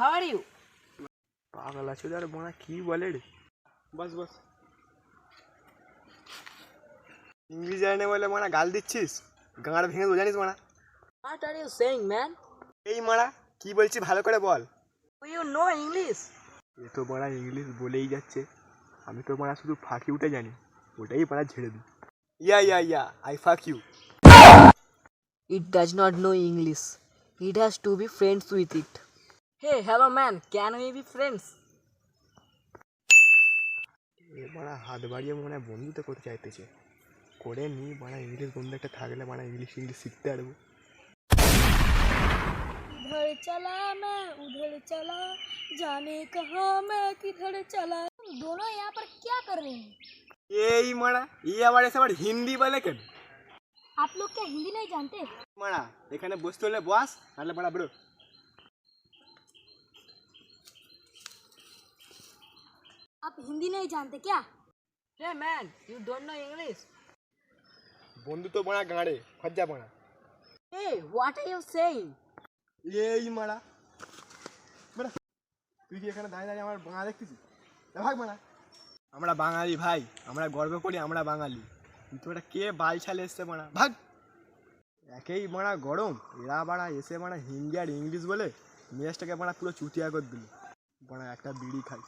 how are you? পাগল আছে আর বোনা কি বলে রে? বস বস। ইংলিশ জানে বলে মানা গাল দিচ্ছিস? গাঁড় ভেঙে দেবো জানিস মানা? What are you saying, man? এই মানা কি বলছি ভালো করে বল। Do you know English? এ তো মানা ইংলিশ বলেই যাচ্ছে, আমি তো মানা শুধু ফাঁকি উঠে জানি, ওটাই মানা ঝেড়ে দিই। Yeah I fuck you. It does not know English. It has to be friends with it. Hey, hello man, can we be friends? এ মানা হাত বাড়িয়ে মনে হয় বন্ধুতে করতে চাইতেছে, করে নি মানা ইংলিশ বন্ধু একটা থাকলে মানা ইংলিশ শিখতে পারবো। इधर चला मैं उधर चला जाने कहाँ मैं किधर चला। दोनों यहाँ पर क्या कर रहे हैं? এই মানা ই আবার এসে আবার হিন্দি বলে কেন? आप लोग क्या हिंदी नहीं जानते? মানা এখানে বসতে হলে বস, নাহলে মানা বেরো। आप हिंदी नहीं जानते क्या? Hey man, you don't know English? বন্ধু তো মানা গাঁড়ে খজ্জা মানা। Hey, what are you saying? এই মারা বেড়া, তুই কি এখানে দাঁড়িয়ে দাঁড়িয়ে আমার বাংলা দেখতেছিস? ভাগ মারা, আমরা বাঙালি ভাই, আমরা গর্ব করি আমরা বাঙালি। কিন্তু ওটা কে বাল ছালে এসছে মারা, ভাগ। একেই মারা গরম, এরা মারা এসে মারা হিন্দি আর ইংলিশ বলে মেজাজটাকে মারা পুরো চুতিয়া করে দিল। মারা একটা বিড়ি খাই।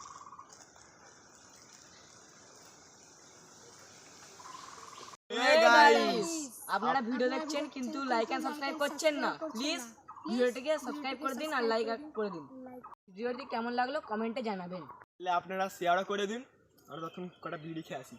Hey guys, আপনারা ভিডিও দেখছেন কিন্তু লাইক এন্ড সাবস্ক্রাইব করছেন না, প্লিজ ভিডিওটিকে সাবস্ক্রাইব করে দিন আর লাইক করে দিন। ভিডিওটি কেমন লাগলো কমেন্টে জানাবেন। আপনারা শেয়ারও করে দিন, আর তখন কটা বিড়ি খেয়ে আসি।